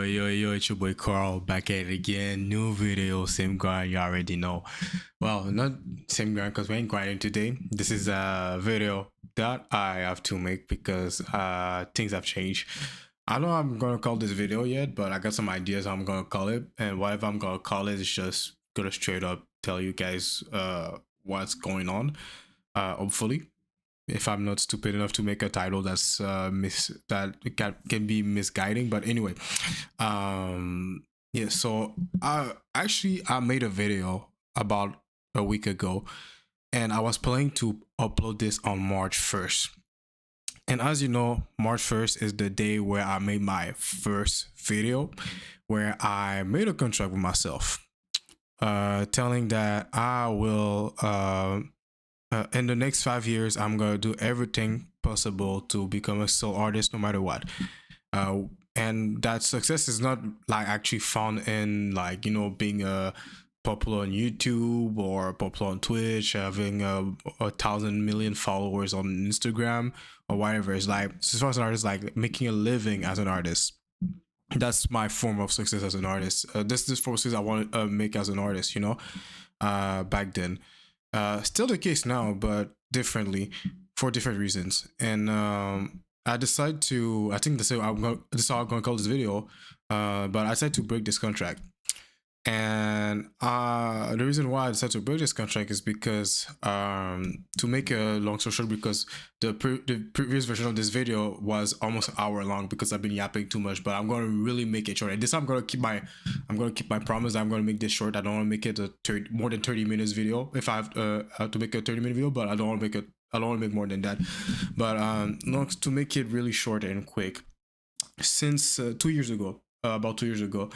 Yo, it's your boy Carl back at it again. New video, same grind, you already know. Well, not same grind because we ain't grinding today. This is a video that I have to make because things have changed. I don't know how I'm gonna call this video yet, but I got some ideas how I'm gonna call it. And whatever I'm gonna call it is just gonna straight up tell you guys what's going on. Hopefully if I'm not stupid enough to make a title that's that can be misguiding. But anyway, yeah. So I made a video about a week ago, and I was planning to upload this on March 1st. And as you know, March 1st is the day where I made my first video, where I made a contract with myself, telling that I will in the next 5 years, I'm gonna do everything possible to become a solo artist, no matter what. And that success is not like actually found in like being popular on YouTube or popular on Twitch, having a thousand million followers on Instagram or whatever. It's like as far as an artist, like making a living as an artist. That's my form of success as an artist. This form of success I want to make as an artist. Back then. Still the case now, but differently for different reasons. And I decided to. I think this is how I'm gonna call this video. But I decided to break this contract. And the reason why I decided to break this contract is because to make a long story short, because the previous version of this video was almost an hour long because I've been yapping too much. But I'm gonna really make it short. And this time I'm gonna keep my promise. I'm gonna make this short. I don't want to make it a more than 30 minutes video. If I have to make a 30-minute video, but I don't want to make more than that. But to make it really short and quick, since 2 years ago, about 2 years ago,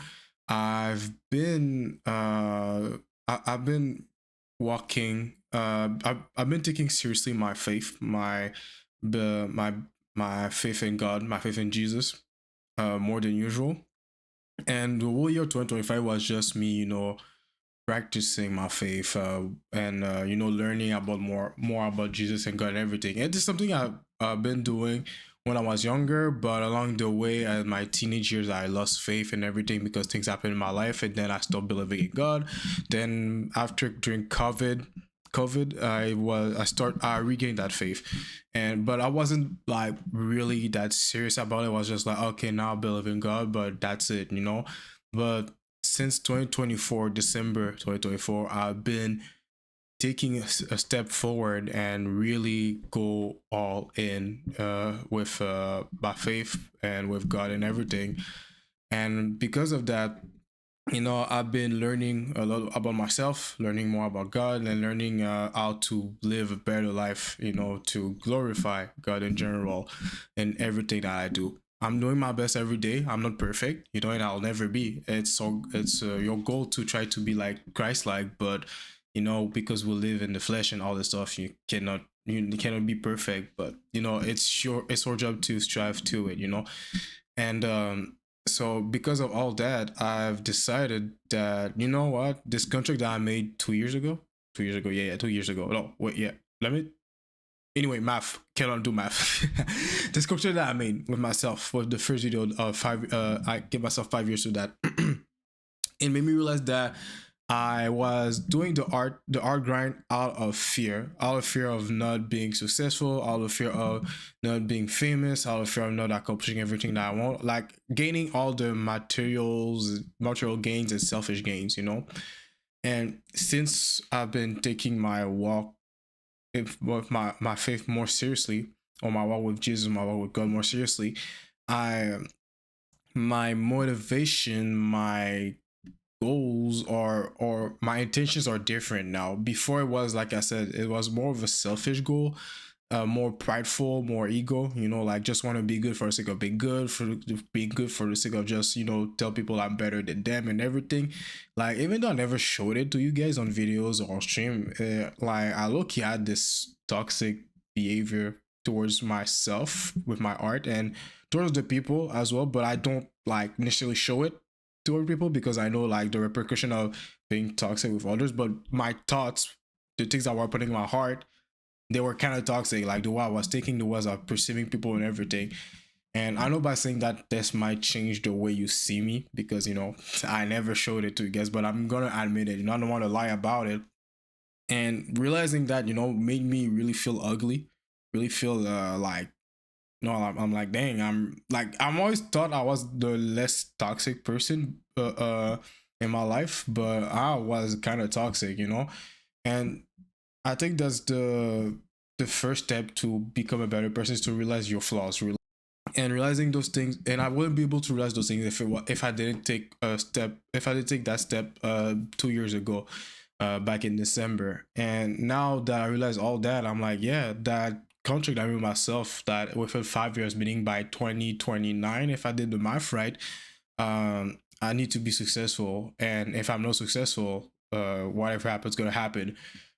I've been walking. I've been taking seriously my faith, my faith in God, my faith in Jesus, more than usual. And the whole year 2025 was just me, practicing my faith, and learning about more about Jesus and God and everything. And this is something I've been doing when I was younger, but along the way, in my teenage years, I lost faith and everything because things happened in my life, and then I stopped believing in God. Then during COVID, I regained that faith, but I wasn't like really that serious about it. I was just like, okay, now I believe in God, but that's it, But since 2024, December 2024, I've been taking a step forward and really go all in with my faith and with God and everything. And because of that, I've been learning a lot about myself, learning more about God, and learning how to live a better life, to glorify God in general in everything that I do. I'm doing my best every day. I'm not perfect, and I'll never be. It's your goal to try to be like Christ-like, but because we live in the flesh and all this stuff, you cannot be perfect. But it's our job to strive to it, And so because of all that, I've decided that what, this contract that I made 2 years ago, yeah, 2 years ago. No, wait, yeah. Let me. Anyway, math cannot do math. This contract that I made with myself was the first video of five. I gave myself 5 years to that. It made me realize that I was doing the art grind out of fear of not being successful, out of fear of not being famous, out of fear of not accomplishing everything that I want, like gaining all the material gains and selfish gains, And since I've been taking my walk with my faith more seriously, or my walk with Jesus, my walk with God more seriously, my motivation, my goals or my intentions are different now. Before, it was, like I said, it was more of a selfish goal, more prideful, more ego, like just want to be good for the sake of being good, for the sake of just tell people I'm better than them and everything. Like, even though I never showed it to you guys on videos or on stream, like I low-key had this toxic behavior towards myself with my art and towards the people as well, but I don't like initially show it to other people because I know like the repercussion of being toxic with others. But my thoughts, the things that were putting in my heart, they were kind of toxic. Like the way I was thinking, the way I was perceiving people and everything. And I know by saying that this might change the way you see me because I never showed it to you guys, but I'm gonna admit it. I don't want to lie about it. And realizing that made me really feel ugly, really feel like no, I'm like, dang, I'm always thought I was the less toxic person in my life, but I was kind of toxic. And I think that's the first step to become a better person is to realize your flaws, and realizing those things. And I wouldn't be able to realize those things if I didn't take a step, if I didn't take that step 2 years ago, back in December. And now that I realize all that, I'm like, yeah, that contract I made myself that within 5 years, meaning by 2029, if I did the math right, I need to be successful. And if I'm not successful, whatever happens, gonna happen.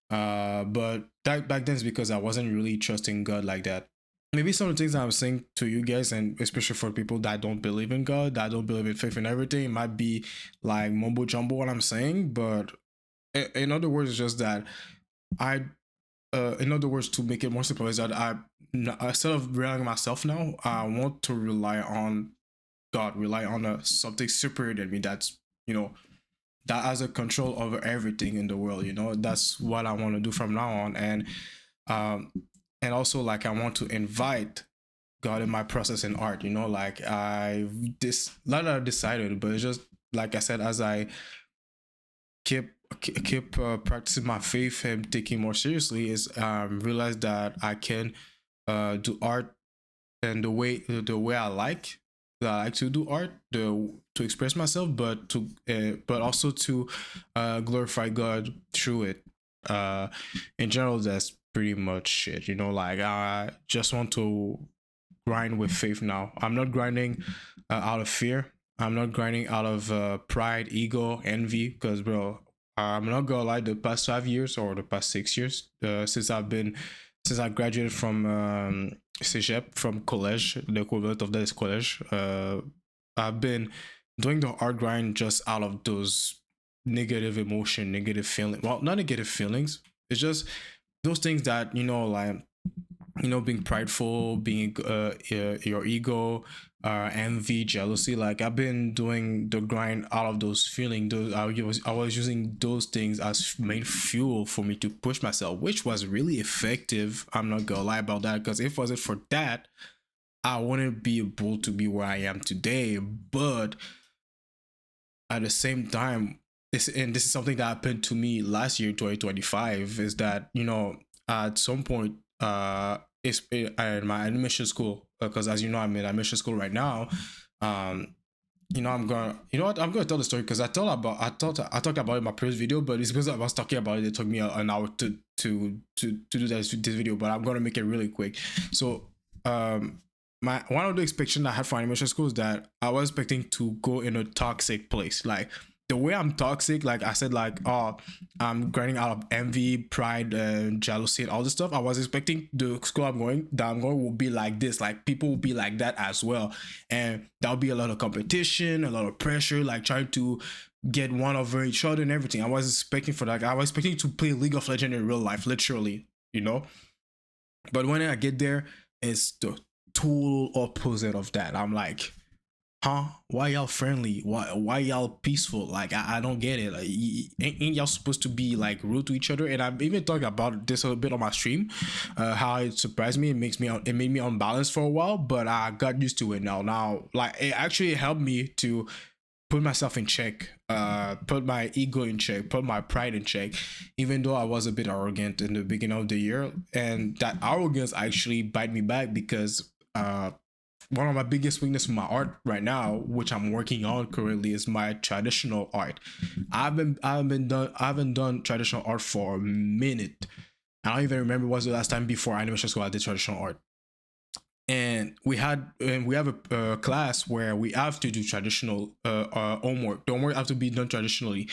But that back then is because I wasn't really trusting God like that. Maybe some of the things I'm saying to you guys, and especially for people that don't believe in God, that don't believe in faith and everything, it might be like mumbo jumbo what I'm saying, but in other words, it's just that I, in other words, to make it more simple, is that instead of relying on myself now, I want to rely on God, rely on something superior than me. That's that has a control over everything in the world. That's what I want to do from now on, um, and also like I want to invite God in my process in art. Like not that I decided, but it's just like I said, as I keep practicing my faith and taking more seriously, is realize that I can do art and the way I like to do art, to express myself, but also to glorify God through it. uh in general, that's pretty much it. Like I just want to grind with faith now. I'm not grinding out of fear. I'm not grinding out of pride, ego, envy. Because, bro, I'm not gonna lie. The past 5 years or the past 6 years, since I graduated from Cégep, from college, the equivalent of that is college. I've been doing the art grind just out of those negative emotion, negative feeling. Well, not negative feelings. It's just those things that like being prideful, being your ego, envy, jealousy. Like I've been doing the grind out of those feelings. I was using those things as main fuel for me to push myself, which was really effective. I'm not gonna lie about that, because if it wasn't for that, I wouldn't be able to be where I am today. But at the same time, this is something that happened to me last year, 2025, is that at some point, it's in my animation school, because as you know, I'm in animation school right now. um I'm gonna, what, I'm gonna tell the story, because I talked about it in my previous video, but it's because I was talking about it, it took me an hour to do this video, but I'm gonna make it really quick. So my one of the expectations I had for animation school is that I was expecting to go in a toxic place. Like the way I'm toxic, like I said, like, oh, I'm grinding out of envy, pride, jealousy, and all this stuff. I was expecting the school that I'm going will be like this. Like people will be like that as well, and there'll be a lot of competition, a lot of pressure, like trying to get one over each other and everything. I was expecting for that. I was expecting to play League of Legends in real life, literally, you know. But when I get there, it's the total opposite of that. I'm like, huh? Why y'all friendly? Why y'all peaceful? Like I don't get it. Like, ain't y'all supposed to be like rude to each other? And I'm even talking about this a little bit on my stream, how it surprised me. It made me unbalanced for a while, but I got used to it now. Now, like it actually helped me to put myself in check, put my ego in check, put my pride in check, even though I was a bit arrogant in the beginning of the year. And that arrogance actually bite me back, because one of my biggest weaknesses in my art right now, which I'm working on currently, is my traditional art. I haven't done traditional art for a minute. I don't even remember what's the last time before animation school I did traditional art. And we have a class where we have to do traditional homework. The homework have to be done traditionally.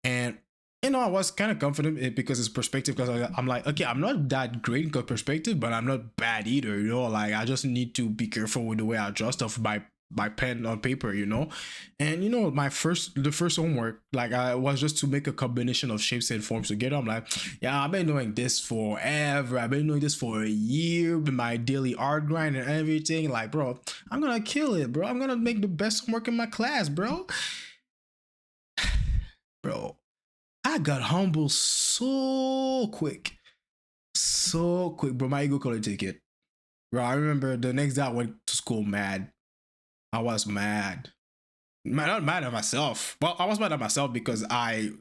And I was kind of confident because it's perspective, because I'm like, okay, I'm not that great in perspective, but I'm not bad either. Like I just need to be careful with the way I draw stuff by by pen on paper, you know. And you know, the first homework, like I was just to make a combination of shapes and forms together. I'm like, yeah, I've been doing this forever. I've been doing this for a year with my daily art grind and everything. Like, bro, I'm gonna kill it, bro. I'm gonna make the best homework in my class, bro. Bro, I got humble so quick. So quick, bro. My ego couldn't take it. Bro, I remember the next day I went to school mad. I was mad. Not mad at myself. Well, I was mad at myself because I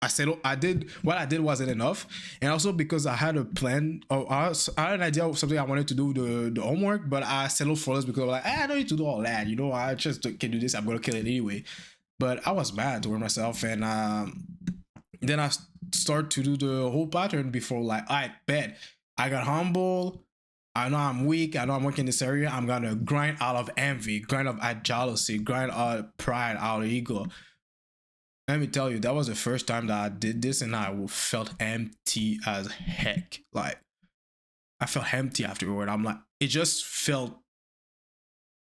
said I did what I did wasn't enough, and also because I had a plan. Or I had an idea of something I wanted to do the homework, but I settled for this because I was like, I don't need to do all that. You know, I just can do this. I'm gonna kill it anyway. But I was mad toward myself, and then I start to do the whole pattern before. Like, I bet I got humble. I know I'm weak. I know I'm working in this area. I'm gonna grind out of envy, grind out of jealousy, grind out of pride, out of ego. Let me tell you, that was the first time that I did this, and I felt empty as heck. Like, I felt empty afterward. I'm like, it just felt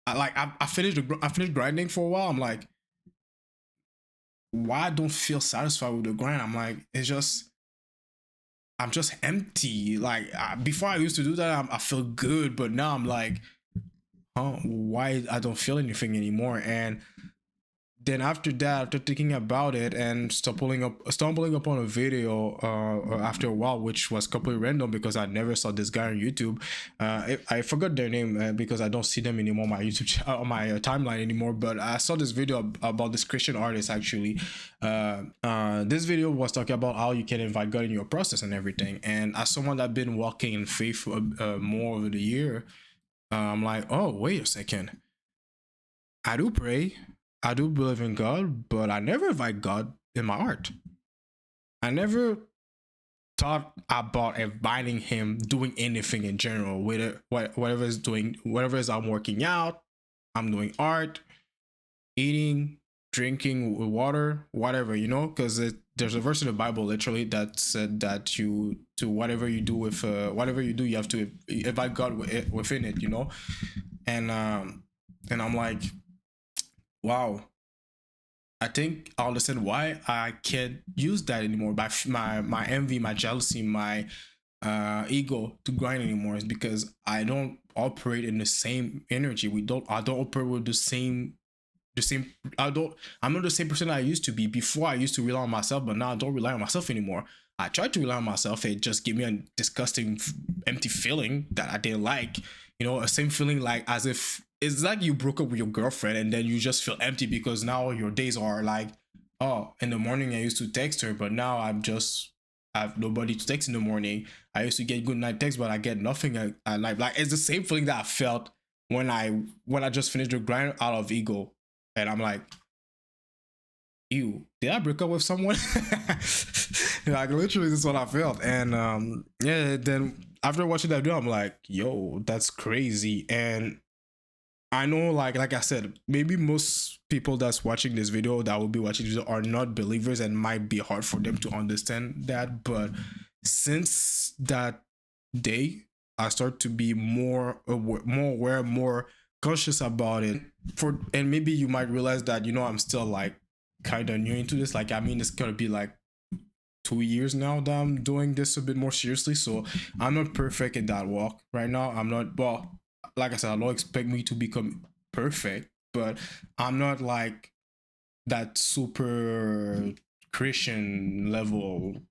I finished grinding for a while. I'm like, why I don't feel satisfied with the grind? I'm like, I'm just empty. Like, before I used to do that, I feel good, but now I'm like, huh, why I don't feel anything anymore? And then after that, after thinking about it and stumbling upon a video after a while, which was completely random because I never saw this guy on YouTube. I forgot their name because I don't see them anymore on my YouTube on my timeline anymore. But I saw this video about this Christian artist actually. This video was talking about how you can invite God in your process and everything. And as someone that's been walking in faith for more over the year, I'm like, oh, wait a second. I do pray. I do believe in God, but I never invite God in my art. I never thought about inviting him doing anything in general, whatever is doing, whatever is I'm working out, I'm doing art, eating, drinking water, whatever, you know, because there's a verse in the Bible literally that said that you to whatever you do with whatever you do, you have to invite God within it, you know, and I'm like, wow, I think I understand why I can't use that anymore. By my envy, my jealousy, my ego to grind anymore is because I don't operate in the same energy. I don't operate with the same. I'm not the same person I used to be. Before I used to rely on myself, but now I don't rely on myself anymore. I tried to rely on myself. It just gave me a disgusting, empty feeling that I didn't like. You know, a same feeling like as if it's like you broke up with your girlfriend and then you just feel empty because now your days are like, oh, in the morning I used to text her, but now I have nobody to text in the morning. I used to get good night text, but I get nothing. I like it's the same feeling that I felt when I just finished the grind out of ego, and I'm like, ew, did I break up with someone? Like, literally, this is what I felt. And yeah, then after watching that video, I'm like, yo, that's crazy. And I know, like I said, maybe most people that's watching this video, that will be watching this video, are not believers, and might be hard for them to understand that. But since that day, I start to be more aware, more conscious about it. And maybe you might realize that, you know, I'm still like kind of new into this. Like, I mean, it's gonna be like 2 years now that I'm doing this a bit more seriously. So I'm not perfect in that walk right now. I'm not, well, like I said, I don't expect me to become perfect, but I'm not like that super Christian level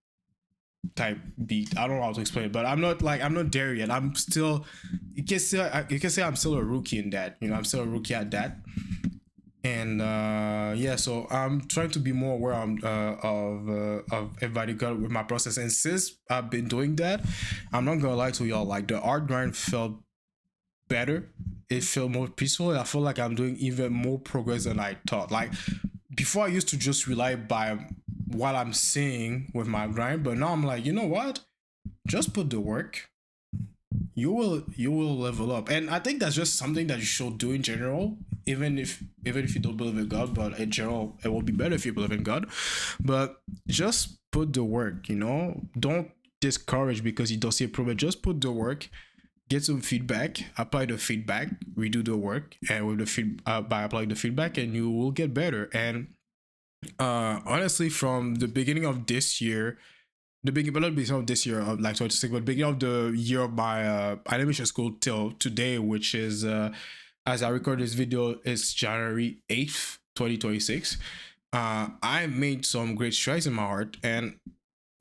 type beat. I don't know how to explain it, but I'm not there yet. I'm still, you can say I'm still a rookie in that. You know, I'm still a rookie at that. And yeah, so I'm trying to be more aware of everybody God with my process. And since I've been doing that, I'm not gonna lie to y'all, like the art grind felt better. It felt more peaceful. I feel like I'm doing even more progress than I thought. Like, before I used to just rely by what I'm seeing with my grind, but now I'm like, you know what? Just put the work. You will level up. And I think that's just something that you should do in general, even if you don't believe in God. But in general, it will be better if you believe in God. But just put the work, you know. Don't discourage because you don't see a problem. Just put the work. get some feedback, apply the feedback, redo the work, and with the by applying the feedback, and you will get better. And honestly, from the beginning of this year, the beginning, but not beginning of this year, like 26, but beginning of the year of my animation school till today, which is as I record this video, is January 8th, 2026. I made some great strides in my art, and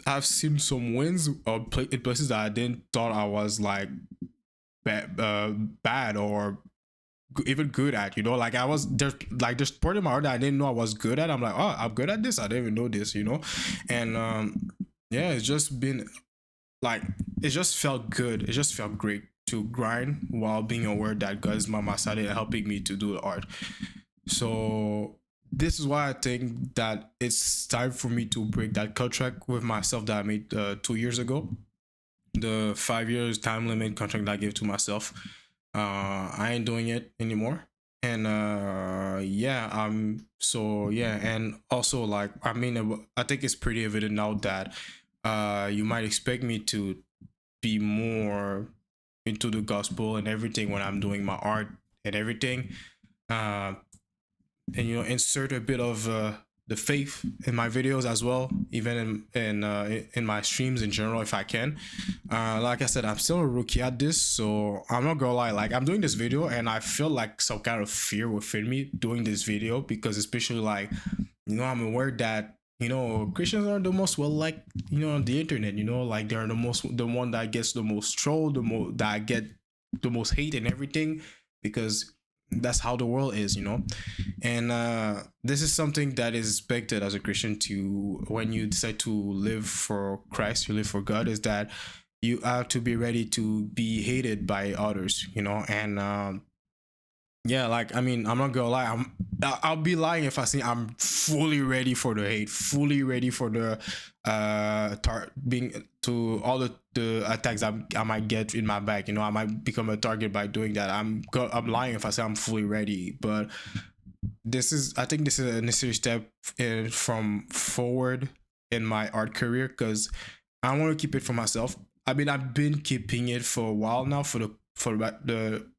I've seen some wins in places that I didn't thought I was like bad or even good at, you know. Like I was there's part of my art that I didn't know I was good at. I'm like, oh, I'm good at this, I didn't even know this, you know. And yeah, it's just been like, it just felt good, it just felt great to grind while being aware that God's mama started helping me to do the art. So this is why I think that it's time for me to break that contract with myself that I made 2 years ago, the 5 years time limit contract that I gave to myself. I ain't doing it anymore. And yeah, so yeah. And also, like, I mean, I think it's pretty evident now that you might expect me to be more into the gospel and everything when I'm doing my art and everything. And you know, insert a bit of the faith in my videos as well, even in my streams in general, if I can. Like I said, I'm still a rookie at this, so I'm not gonna lie, like, I'm doing this video and I feel like some kind of fear within me doing this video, because especially, like, you know, I'm aware that, you know, Christians are the most well liked, you know, on the internet, you know, like they're the one that gets the most troll, that get the most hate and everything, because that's how the world is, you know. And this is something that is expected as a Christian, to when you decide to live for Christ, you live for God, is that you have to be ready to be hated by others, you know. And yeah, like, I mean, I'm not gonna lie, I'll be lying if I say I'm fully ready for the hate, fully ready for the being to all the attacks I might get in my back, you know. I might become a target by doing that. I'm lying if I say I'm fully ready. But I think this is a necessary step from forward in my art career, because I want to keep it for myself. I mean, I've been keeping it for a while now, for the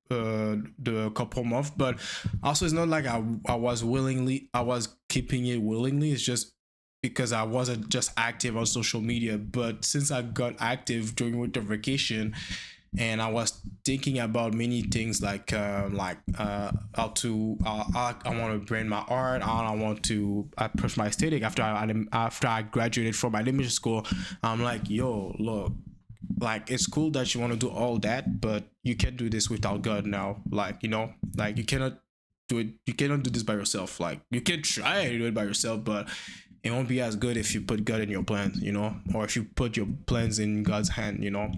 couple months, but also it's not like I was keeping it willingly. It's just because I wasn't just active on social media. But since I got active during winter vacation, and I was thinking about many things, like how to I want to brand my art, I want to push my aesthetic after I graduated from my animation school. I'm like, yo, look, like, it's cool that you want to do all that, but you can't do this without God now. Like, you know, like, you cannot do this by yourself. Like, you can try to do it by yourself, but it won't be as good if you put God in your plans, you know, or if you put your plans in God's hand, you know.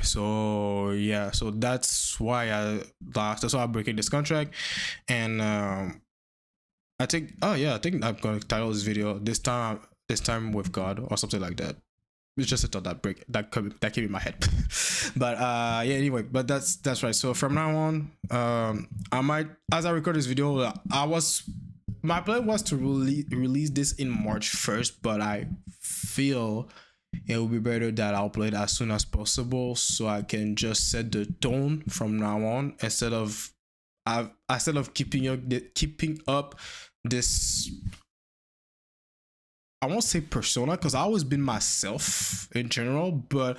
So yeah, so that's why I'm breaking this contract. And I think, oh yeah, I think I'm gonna title this video this time with God, or something like that. It's just a thought that came in my head. But yeah, anyway, but that's right. So from now on, I might, as I record this video, my plan was to release this in March 1st, but I feel it will be better that I'll play it as soon as possible, so I can just set the tone from now on, instead of keeping up this, I won't say persona, because I've always been myself in general, but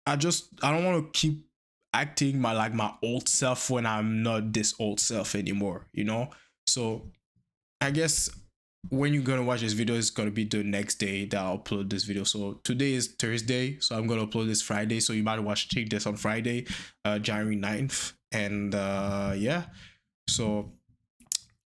I don't want to keep acting my old self when I'm not this old self anymore, you know. So I guess when you're gonna watch this video, it's gonna be the next day that I'll upload this video. So today is Thursday, so I'm gonna upload this Friday, so you might check this on Friday, January 9th. And yeah, so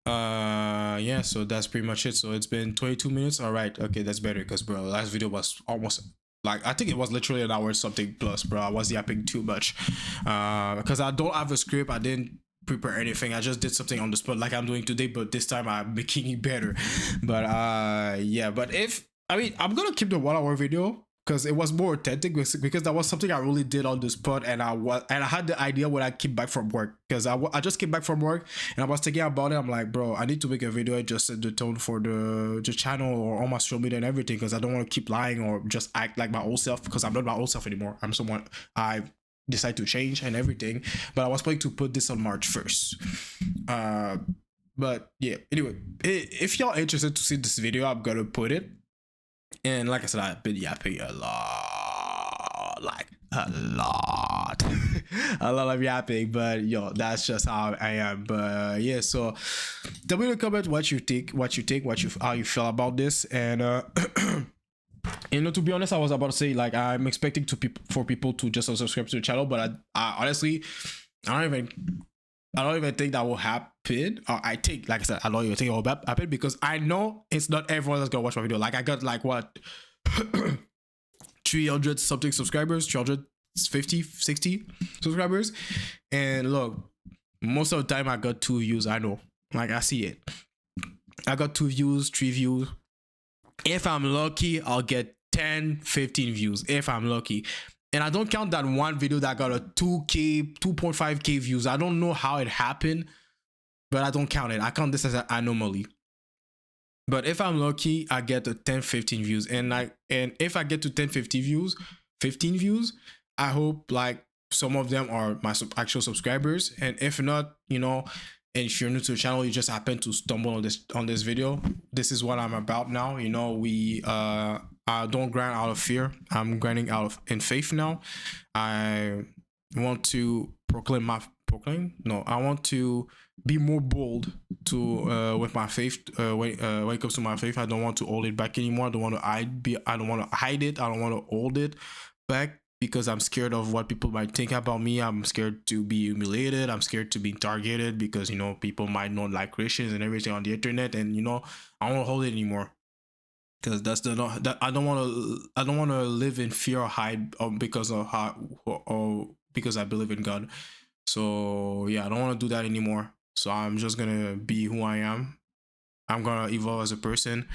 yeah, so that's pretty much it. So it's been 22 minutes. All right, okay, that's better, because bro, the last video was almost, like, I think it was literally an hour something plus, bro. I was yapping too much because I don't have a script. I didn't prepare anything. I just did something on the spot like I'm doing today, but this time I'm making it better. But yeah, but I'm gonna keep the 1 hour video, because it was more authentic, because that was something I really did on the spot, and I had the idea when I came back from work, because I just came back from work and I was thinking about it. I'm like, bro, I need to make a video and just set the tone for the channel or all my social media and everything, because I don't want to keep lying or just act like my old self, because I'm not my old self anymore. I'm someone I decide to change and everything. But I was planning to put this on March 1st. But yeah, anyway, if y'all interested to see this video, I'm gonna put it. And like I said, I've been yapping a lot, like a lot, a lot of yapping. But yo, that's just how I am. But yeah, so tell me in the comment what you think, how you feel about this. And you know, to be honest, I was about to say, like, I'm expecting for people to just subscribe to the channel, but I honestly, I don't even think that will happen. I think, like I said, I don't even think it will happen, because I know it's not everyone that's gonna watch my video. Like, I got like what 300 something subscribers, 350, 60 subscribers, and look, most of the time I got 2 views. I know, like, I see it. I got 2 views, 3 views. If I'm lucky, I'll get 10, 15 views if I'm lucky. And I don't count that one video that got a 2.5k views. I don't know how it happened, but I don't count it. I count this as an anomaly. But if I'm lucky, I get a 10, 15 views. And if I get to 10, 15 views, I hope like some of them are my actual subscribers. And if not, you know, and if you're new to the channel, you just happen to stumble on this video, this is what I'm about now. You know, I don't grind out of fear. I'm grinding in faith now. I want to I want to be more bold with my faith. When it comes to my faith, I don't want to hold it back anymore. I don't want to hide it. I don't want to hold it back, because I'm scared of what people might think about me. I'm scared to be humiliated. I'm scared to be targeted, because, you know, people might not like Christians and everything on the internet, and, you know, I don't want to hold it anymore, because I don't want to live in fear or hide because I believe in God. So yeah, I don't want to do that anymore. So I'm just gonna be who I am. I'm gonna evolve as a person,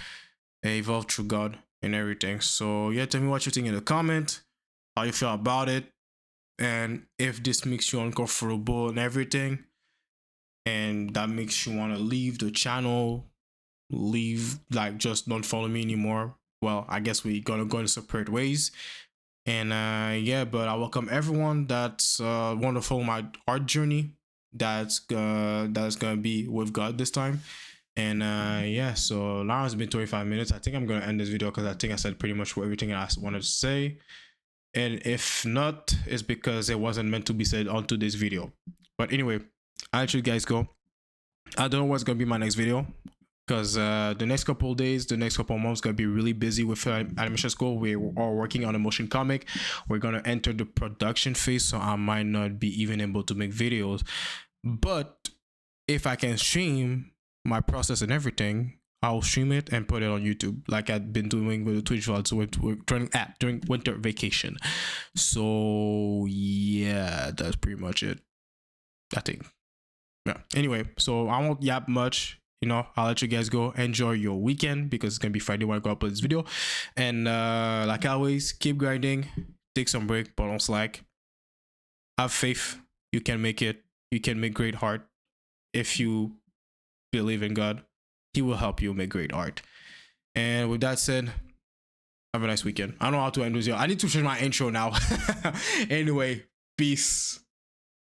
evolve through God and everything. So yeah, tell me what you think in the comment, how you feel about it, and if this makes you uncomfortable and everything, and that makes you want to leave the channel, like, just don't follow me anymore, well, I guess we're gonna go in separate ways. And yeah, but I welcome everyone that's want to follow my art journey, that's gonna be with God this time. And yeah, so now it's been 25 minutes. I think I'm gonna end this video, because I think I said pretty much everything I wanted to say. And if not, it's because it wasn't meant to be said on today's video. But anyway, I'll let you guys go. I don't know what's gonna be my next video, because the next couple of days, the next couple of months, gonna be really busy with animation school. We are working on a motion comic. We're gonna enter the production phase, so I might not be even able to make videos. But if I can stream my process and everything, I'll stream it and put it on YouTube, like I've been doing with the Twitch VODs during winter vacation. So yeah, that's pretty much it, I think. Yeah. Anyway, so I won't yap much. You know, I'll let you guys go. Enjoy your weekend, because it's gonna be Friday when I go upload this video. And like always, keep grinding, take some break, but don't slack. Have faith. You can make it. You can make great art if you believe in God. He will help you make great art. And with that said, have a nice weekend. I don't know how to end this video. I need to change my intro now. Anyway, peace.